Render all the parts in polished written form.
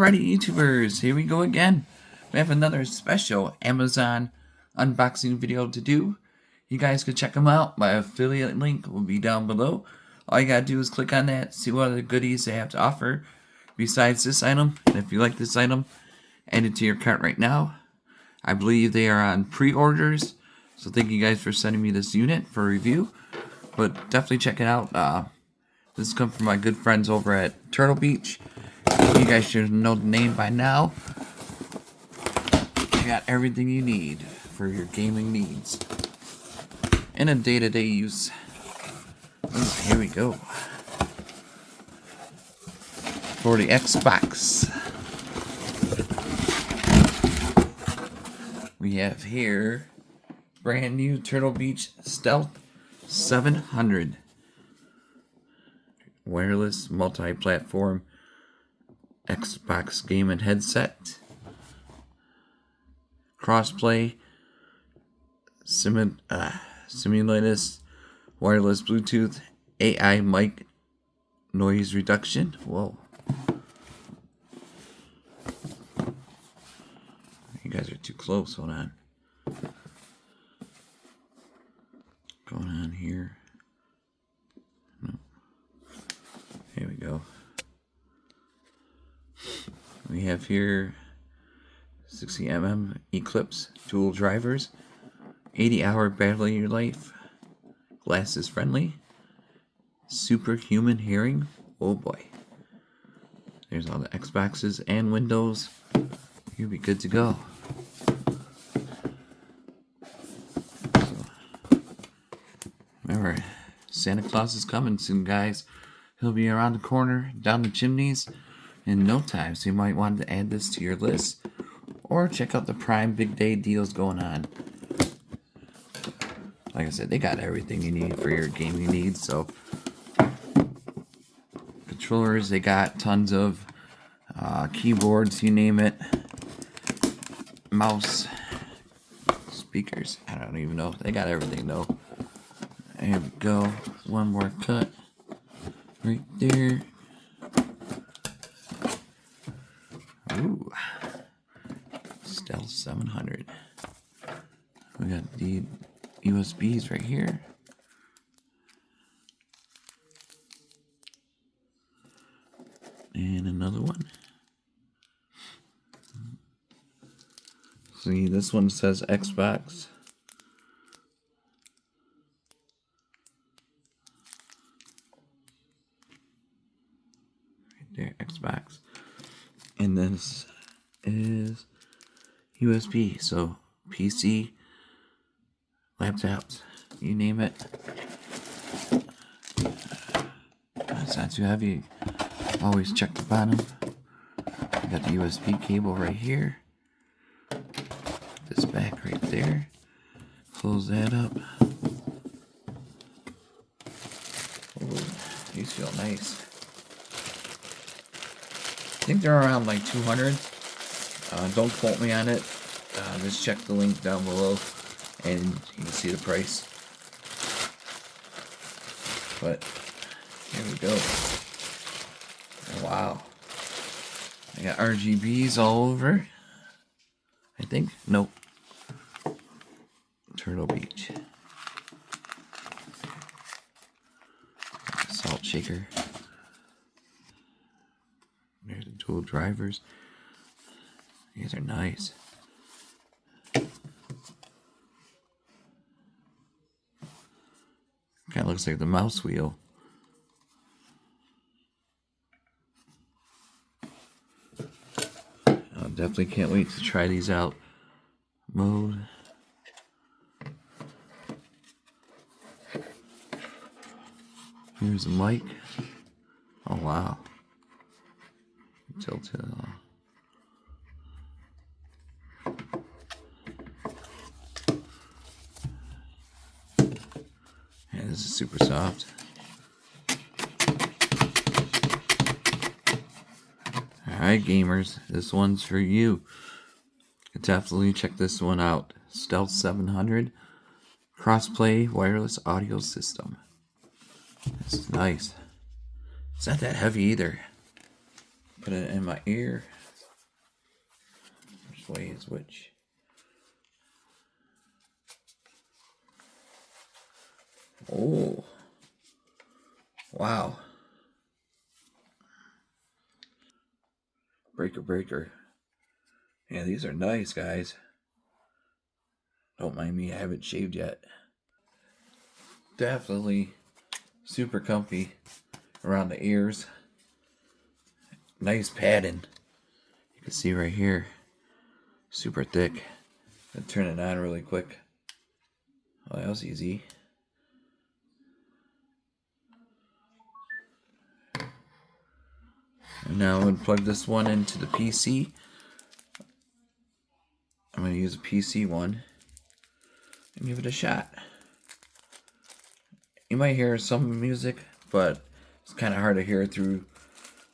Alrighty, YouTubers, here we go again. We have another special Amazon unboxing video to do. You guys can check them out. My affiliate link will be down below. All you gotta do is click on that, see what other goodies they have to offer besides this item. And if you like this item, add it to your cart right now. I believe they are on pre-orders, so thank you guys for sending me this unit for review. But definitely check it out. This comes from my good friends over at Turtle Beach. You guys should know the name by now. You got everything you need for your gaming needs in a day-to-day use. Ooh, here we go. For the Xbox, we have here brand new Turtle Beach Stealth 700 wireless multi-platform Xbox gaming headset, crossplay, simultaneous wireless Bluetooth, AI mic noise reduction. Whoa. You guys are too close. Hold on. Going on here. No. Here we go. We have here 60mm Eclipse dual drivers, 80-hour battery life, glasses friendly, superhuman hearing. Oh boy. There's all the Xboxes and Windows. You'll be good to go. So, remember, Santa Claus is coming soon, guys. He'll be around the corner, down the chimneys in no time, so you might want to add this to your list or check out the Prime Big Day deals going on. Like I said, they got everything you need for your gaming needs. So controllers, they got tons of keyboards, you name it, mouse, speakers, I don't even know, they got everything though. There we go, one more cut right there. Ooh, Stealth 700. We got the USBs right here. And another one. See, this one says Xbox. Right there, Xbox. And this is USB, so PC, laptops, you name it. It's not too heavy. Always check the bottom. We got the USB cable right here. This back right there. Close that up. Ooh, these feel nice. I think they're around like 200. Don't quote me on it. Just check the link down below and you can see the price. But here we go. Oh, wow. I got RGBs all over. I think. Nope. Turtle Beach. Salt shaker. There's the dual drivers. These are nice. Kind of looks like the mouse wheel. I definitely can't wait to try these out. Mode. Here's the mic. Oh wow. Tilt it. Yeah, this is super soft. Alright, gamers, this one's for you. Definitely check this one out. Stealth 700 Crossplay wireless audio system. This is nice. It's not that heavy either. Put it in my ear. Which way is which? Oh. Wow. Breaker. Yeah, these are nice, guys. Don't mind me, I haven't shaved yet. Definitely super comfy around the ears. Nice padding. You can see right here. Super thick. I'll turn it on really quick. Oh, that was easy. And now I'm going to plug this one into the PC. I'm going to use a PC one and give it a shot. You might hear some music, but it's kind of hard to hear through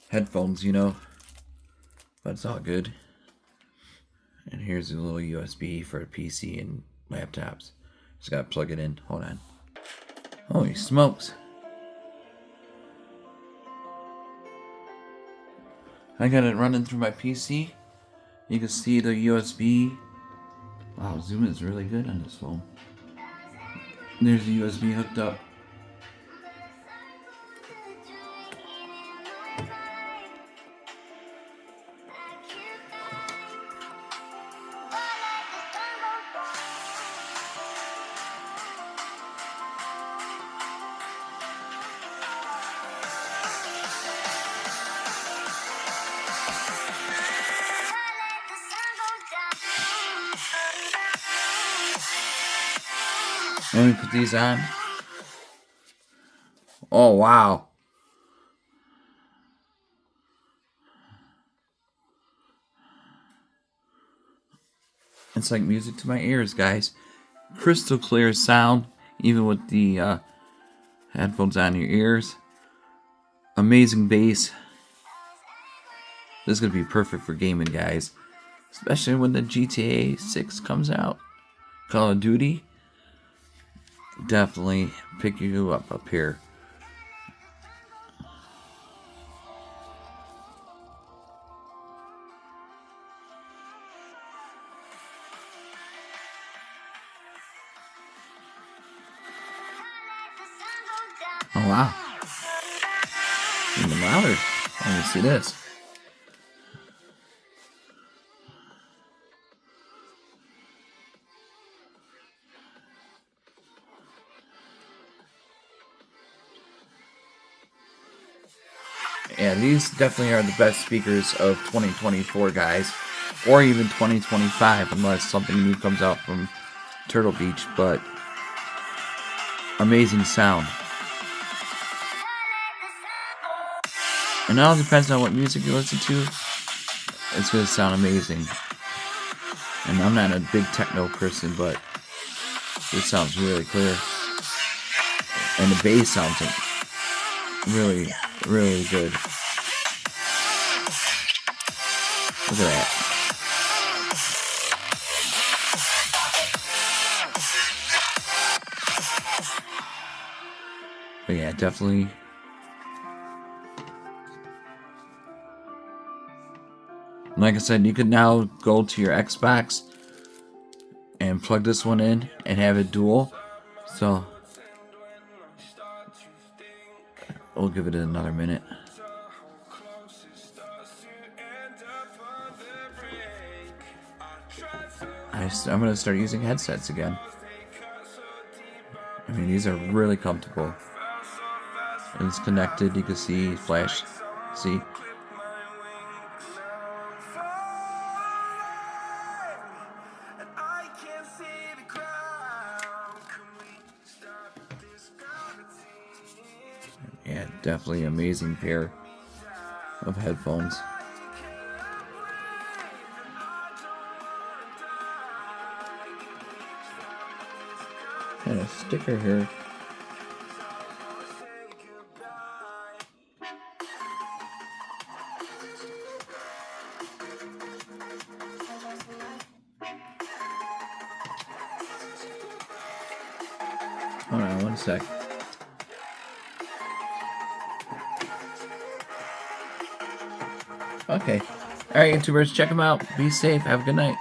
headphones, you know. But it's all good. And here's a little USB for a PC and laptops. Just gotta plug it in. Hold on. Holy smokes. I got it running through my PC. You can see the USB. Wow, zoom is really good on this phone. There's the USB hooked up. Let me put these on. Oh, wow. It's like music to my ears, guys. Crystal clear sound, even with the headphones on your ears. Amazing bass. This is going to be perfect for gaming, guys. Especially when the GTA 6 comes out. Call of Duty. Definitely pick you up here. Oh, wow. Even louder. Let me see this. Yeah, these definitely are the best speakers of 2024, guys. Or even 2025, unless something new comes out from Turtle Beach. But amazing sound. And it all depends on what music you listen to. It's going to sound amazing. And I'm not a big techno person, but this sounds really clear. And the bass sounds really, really good. Look at that. But yeah, definitely. Like I said, you could now go to your Xbox and plug this one in and have it dual. So we'll give it another minute. I'm going to start using headsets again. I mean, these are really comfortable. It's connected. You can see flash. See? Yeah, definitely amazing pair of headphones. And a sticker here. Hold on one sec. Okay. Alright, YouTubers, check them out. Be safe. Have a good night.